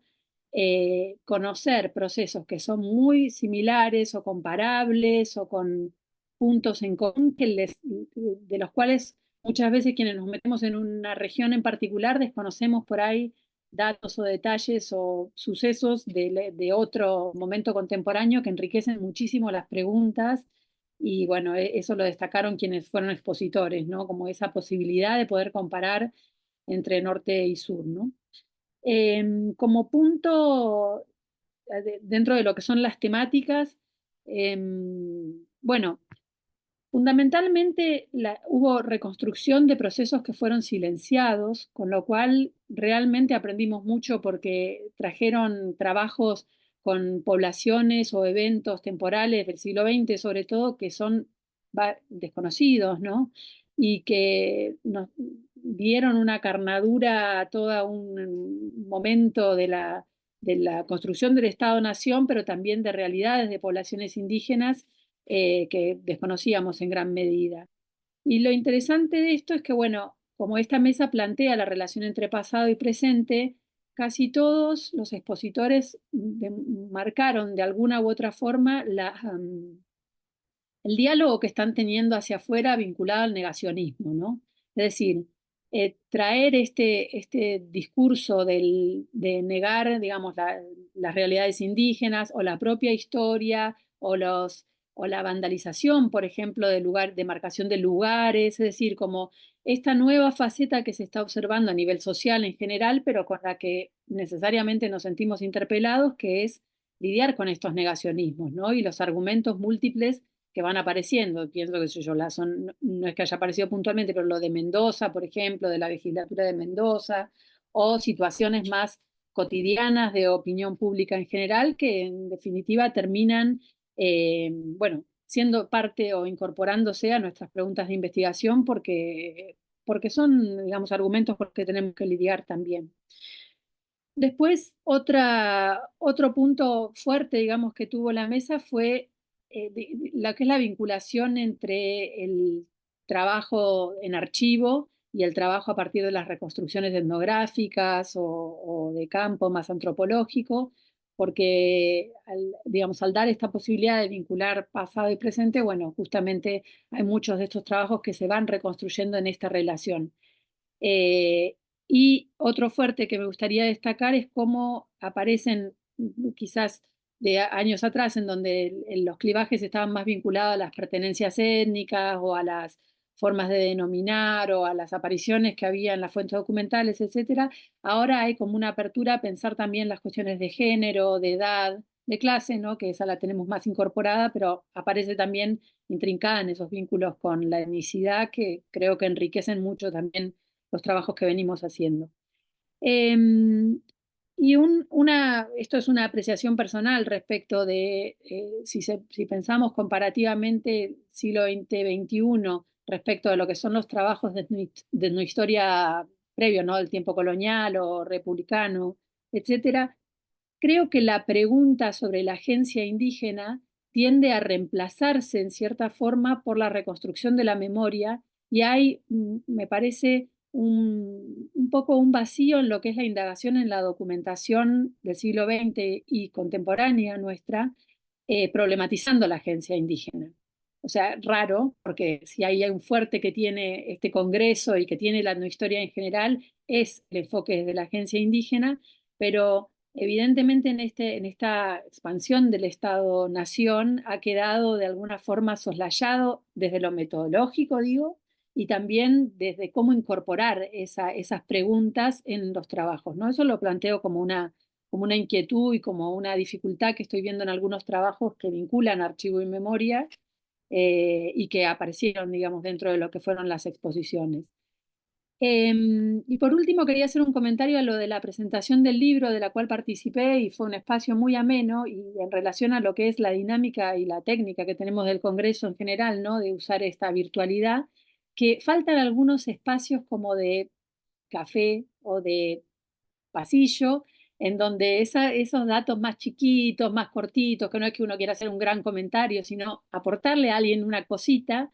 conocer procesos que son muy similares o comparables o con puntos en común de los cuales muchas veces quienes nos metemos en una región en particular desconocemos por ahí datos o detalles o sucesos de otro momento contemporáneo que enriquecen muchísimo las preguntas y bueno, eso lo destacaron quienes fueron expositores, ¿no? Como esa posibilidad de poder comparar entre norte y sur, ¿no? Como punto, dentro de lo que son las temáticas, bueno, fundamentalmente hubo reconstrucción de procesos que fueron silenciados, con lo cual realmente aprendimos mucho porque trajeron trabajos con poblaciones o eventos temporales del siglo XX, sobre todo, que son desconocidos, ¿no? Y que nos dieron una carnadura a todo un momento de la construcción del Estado-Nación, pero también de realidades de poblaciones indígenas que desconocíamos en gran medida. Y lo interesante de esto es que, bueno, como esta mesa plantea la relación entre pasado y presente, casi todos los expositores marcaron de alguna u otra forma el diálogo que están teniendo hacia afuera vinculado al negacionismo, ¿no? Es decir, traer este discurso de negar, digamos, las realidades indígenas o la propia historia o la vandalización, por ejemplo, de marcación de lugares, es decir, como esta nueva faceta que se está observando a nivel social en general, pero con la que necesariamente nos sentimos interpelados, que es lidiar con estos negacionismos, ¿no? Y los argumentos múltiples que van apareciendo. Pienso que no es que haya aparecido puntualmente, pero lo de Mendoza, por ejemplo, de la legislatura de Mendoza, o situaciones más cotidianas de opinión pública en general, que en definitiva terminan, bueno, siendo parte o incorporándose a nuestras preguntas de investigación porque son, digamos, argumentos con los que tenemos que lidiar también. Después, otro punto fuerte, digamos, que tuvo la mesa fue lo que es la vinculación entre el trabajo en archivo y el trabajo a partir de las reconstrucciones etnográficas o de campo más antropológico, porque digamos, al dar esta posibilidad de vincular pasado y presente, bueno, justamente hay muchos de estos trabajos que se van reconstruyendo en esta relación. Y otro fuerte que me gustaría destacar es cómo aparecen quizás de años atrás, en donde los clivajes estaban más vinculados a las pertenencias étnicas o a las formas de denominar o a las apariciones que había en las fuentes documentales, etcétera. Ahora hay como una apertura a pensar también las cuestiones de género, de edad, de clase, ¿no? Que esa la tenemos más incorporada, pero aparece también intrincada en esos vínculos con la etnicidad que creo que enriquecen mucho también los trabajos que venimos haciendo. Y esto es una apreciación personal respecto de si pensamos comparativamente siglo XX-XXI respecto a lo que son los trabajos de nuestra historia previo, ¿no? Del tiempo colonial o republicano, etcétera. Creo que la pregunta sobre la agencia indígena tiende a reemplazarse en cierta forma por la reconstrucción de la memoria y hay, me parece, un poco un vacío en lo que es la indagación en la documentación del siglo XX y contemporánea nuestra, problematizando la agencia indígena. O sea, raro, porque si hay un fuerte que tiene este Congreso y que tiene la etnohistoria en general, es el enfoque de la agencia indígena, pero evidentemente en esta expansión del Estado-Nación ha quedado de alguna forma soslayado desde lo metodológico, digo, y también desde cómo incorporar esas preguntas en los trabajos, ¿no? Eso lo planteo como una inquietud y como una dificultad que estoy viendo en algunos trabajos que vinculan archivo y memoria y que aparecieron, digamos, dentro de lo que fueron las exposiciones. Y por último, quería hacer un comentario a lo de la presentación del libro de la cual participé y fue un espacio muy ameno y en relación a lo que es la dinámica y la técnica que tenemos del Congreso en general, ¿no? De usar esta virtualidad, que faltan algunos espacios como de café o de pasillo, en donde esos datos más chiquitos, más cortitos, que no es que uno quiera hacer un gran comentario, sino aportarle a alguien una cosita,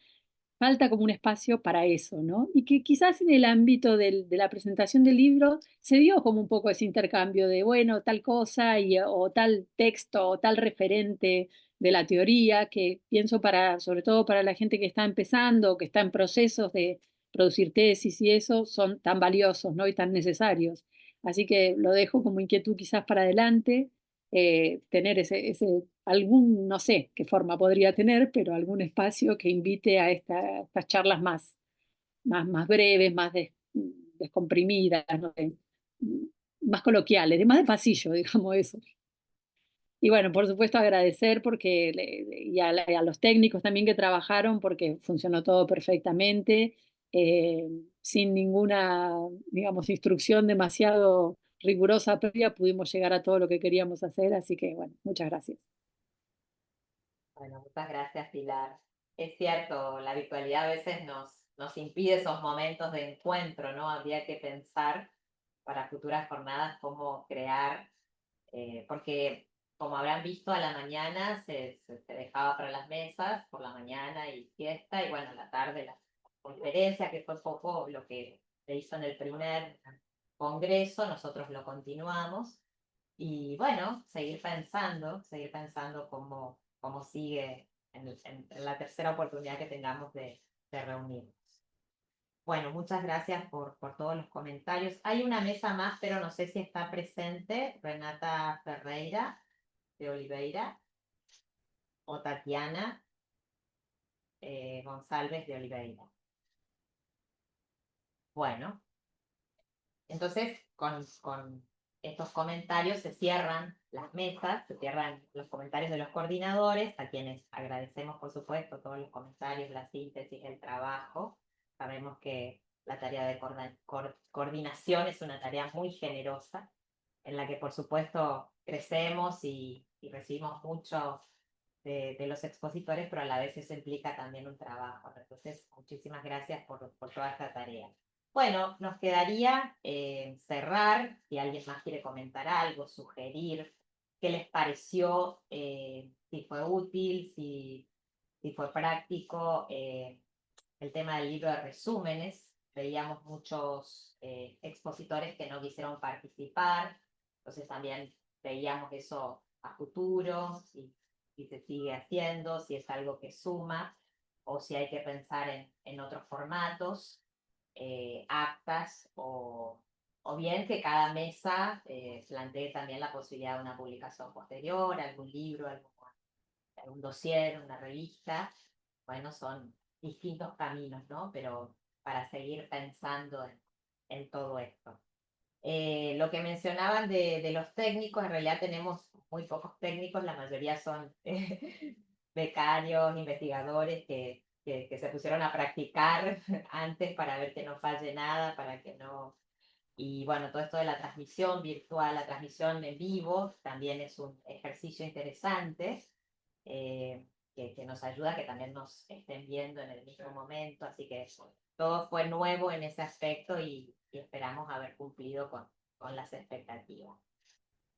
falta como un espacio para eso, ¿no? Y que quizás en el ámbito de la presentación del libro se dio como un poco ese intercambio de, bueno, tal cosa o tal texto o tal referente de la teoría, que pienso sobre todo para la gente que está empezando, que está en procesos de producir tesis y eso, son tan valiosos, ¿no? Y tan necesarios. Así que lo dejo como inquietud quizás para adelante, tener algún, no sé qué forma podría tener, pero algún espacio que invite a estas charlas más breves, descomprimidas, no sé, más coloquiales, más de pasillo, digamos eso. Y bueno, por supuesto agradecer a los técnicos también que trabajaron porque funcionó todo perfectamente, sin ninguna, digamos, instrucción demasiado rigurosa previa, pudimos llegar a todo lo que queríamos hacer, así que bueno, muchas gracias. Bueno, muchas gracias, Pilar. Es cierto, la virtualidad a veces nos impide esos momentos de encuentro, ¿no? Habría que pensar para futuras jornadas cómo crear, porque como habrán visto, a la mañana se dejaba para las mesas, por la mañana y fiesta, y bueno, a la tarde la conferencia, que fue un poco lo que se hizo en el primer congreso, nosotros lo continuamos. Y bueno, seguir pensando cómo sigue en la tercera oportunidad que tengamos de reunirnos. Bueno, muchas gracias por todos los comentarios. Hay una mesa más, pero no sé si está presente Renata Ferreira de Oliveira o Tatiana González de Oliveira. Bueno, entonces con estos comentarios se cierran las mesas, se cierran los comentarios de los coordinadores, a quienes agradecemos, por supuesto, todos los comentarios, la síntesis, el trabajo. Sabemos que la tarea de coordinación es una tarea muy generosa, en la que, por supuesto, crecemos y recibimos mucho de los expositores, pero a la vez eso implica también un trabajo. Entonces, muchísimas gracias por toda esta tarea. Bueno, nos quedaría cerrar, si alguien más quiere comentar algo, sugerir qué les pareció, si fue útil, si fue práctico, el tema del libro de resúmenes. Veíamos muchos expositores que no quisieron participar, entonces también veíamos eso a futuro, si se sigue haciendo, si es algo que suma, o si hay que pensar en otros formatos. Actas o bien que cada mesa plantee también la posibilidad de una publicación posterior, algún libro, algún dossier, una revista. Bueno, son distintos caminos, ¿no? Pero para seguir pensando en todo esto. Lo que mencionaban de los técnicos, en realidad tenemos muy pocos técnicos, la mayoría son becarios, investigadores que se pusieron a practicar antes para ver que no falle nada, para que no... Y bueno, todo esto de la transmisión virtual, la transmisión en vivo, también es un ejercicio interesante que nos ayuda a que también nos estén viendo en el mismo momento, así que todo fue nuevo en ese aspecto y esperamos haber cumplido con las expectativas.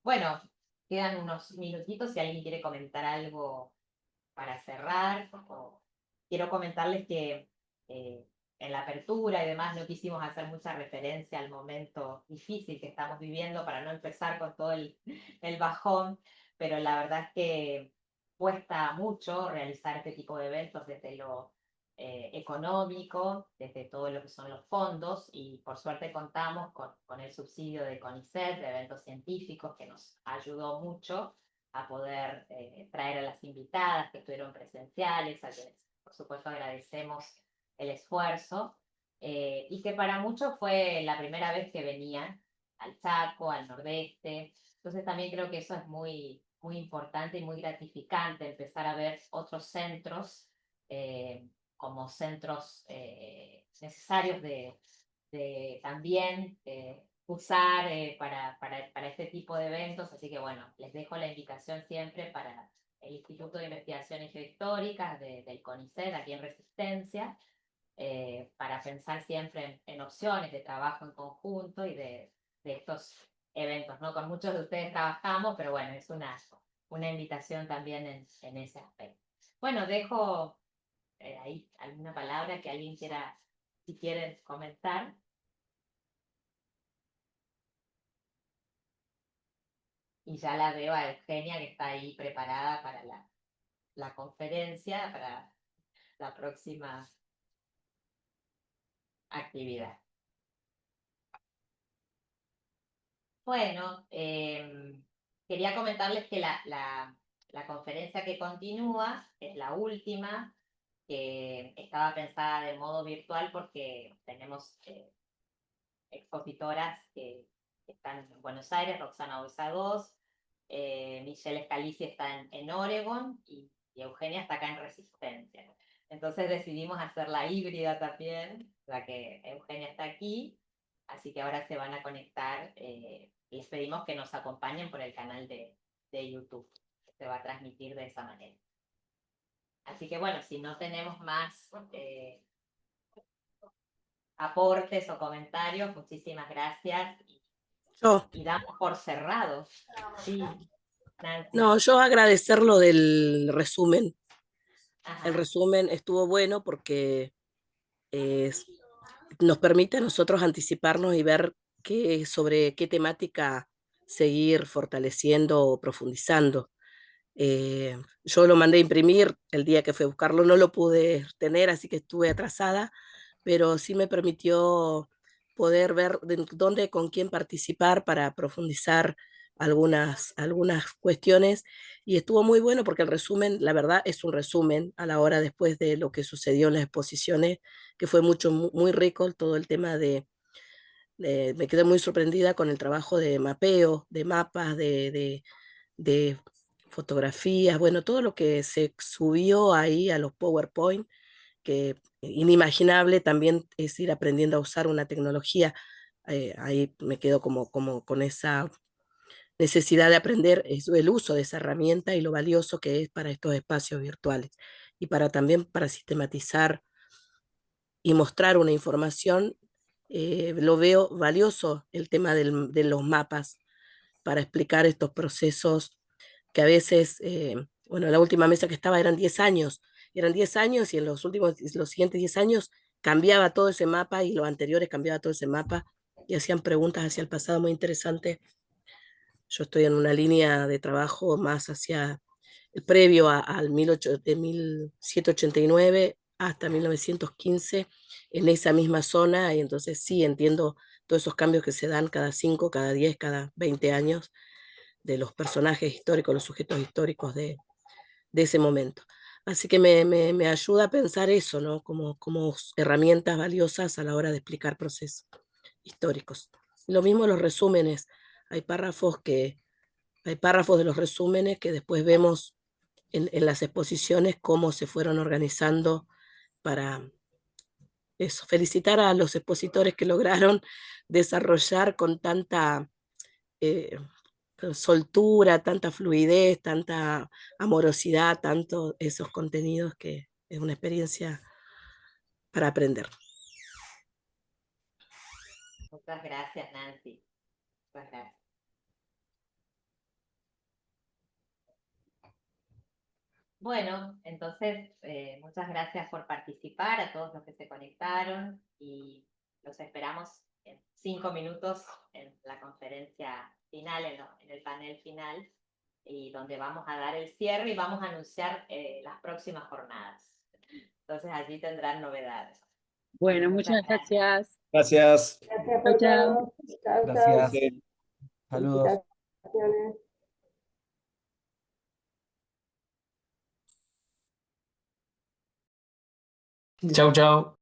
Bueno, quedan unos minutitos si alguien quiere comentar algo para cerrar. Quiero comentarles que en la apertura y demás no quisimos hacer mucha referencia al momento difícil que estamos viviendo para no empezar con todo el bajón, pero la verdad es que cuesta mucho realizar este tipo de eventos desde lo económico, desde todo lo que son los fondos, y por suerte contamos con el subsidio de CONICET, de eventos científicos, que nos ayudó mucho a poder traer a las invitadas que estuvieron presenciales, a quienes por supuesto agradecemos el esfuerzo, y que para muchos fue la primera vez que venían al Chaco, al Nordeste. Entonces también creo que eso es muy, muy importante y muy gratificante, empezar a ver otros centros como centros necesarios de también usar para este tipo de eventos. Así que bueno, les dejo la invitación siempre para el Instituto de Investigaciones Geohistóricas del CONICET, aquí en Resistencia, para pensar siempre en opciones de trabajo en conjunto y de estos eventos, ¿no? Con muchos de ustedes trabajamos, pero bueno, es una invitación también en ese aspecto. Bueno, dejo ahí alguna palabra que alguien quiera, si quieren comentar. Y ya la veo a Eugenia, que está ahí preparada para la conferencia, para la próxima actividad. Bueno, quería comentarles que la conferencia que continúa es la última, que estaba pensada de modo virtual porque tenemos expositoras que están en Buenos Aires, Roxana Oizagos, Michelle Scalisi está en Oregon y Eugenia está acá en Resistencia. Entonces decidimos hacerla híbrida también, la que Eugenia está aquí, así que ahora se van a conectar. Les pedimos que nos acompañen por el canal de YouTube, que se va a transmitir de esa manera. Así que bueno, si no tenemos más aportes o comentarios, muchísimas gracias. Y damos por cerrado. Sí, Nancy. No, yo agradecer lo del resumen. Ajá. El resumen estuvo bueno porque nos permite a nosotros anticiparnos y ver sobre qué temática seguir fortaleciendo o profundizando. Yo lo mandé a imprimir el día que fui a buscarlo, no lo pude tener, así que estuve atrasada, pero sí me permitió poder ver dónde, con quién participar para profundizar algunas cuestiones, y estuvo muy bueno porque el resumen, la verdad, es un resumen a la hora después de lo que sucedió en las exposiciones, que fue muy rico todo el tema me quedé muy sorprendida con el trabajo de mapeo, de mapas, de fotografías, bueno, todo lo que se subió ahí a los PowerPoint, que inimaginable también es ir aprendiendo a usar una tecnología. Ahí me quedo como con esa necesidad de aprender el uso de esa herramienta y lo valioso que es para estos espacios virtuales y también para sistematizar y mostrar una información. Lo veo valioso el tema de los mapas para explicar estos procesos que a veces, bueno, la última mesa que estaba eran 10 años y en los siguientes 10 años cambiaba todo ese mapa y los anteriores cambiaba todo ese mapa y hacían preguntas hacia el pasado muy interesantes. Yo estoy en una línea de trabajo más hacia el previo al 1789 hasta 1915 en esa misma zona, y entonces sí entiendo todos esos cambios que se dan cada 5, cada 10, cada 20 años de los personajes históricos, los sujetos históricos de ese momento. Así que me ayuda a pensar eso, ¿no? Como herramientas valiosas a la hora de explicar procesos históricos. Lo mismo los resúmenes. Hay párrafos de los resúmenes que después vemos en las exposiciones cómo se fueron organizando para eso. Felicitar a los expositores que lograron desarrollar con tanta soltura, tanta fluidez, tanta amorosidad, tanto esos contenidos, que es una experiencia para aprender. Muchas gracias, Nancy. Muchas gracias. Bueno, entonces muchas gracias por participar a todos los que se conectaron y los esperamos en 5 minutos en la conferencia final, en el panel final, y donde vamos a dar el cierre y vamos a anunciar las próximas jornadas. Entonces allí tendrán novedades. Bueno, Muchas muchas gracias. gracias. Gracias. Gracias Chao, por chao. todo. Chao, chao. Gracias. Sí. Saludos. Felicitaciones. Chau, chau.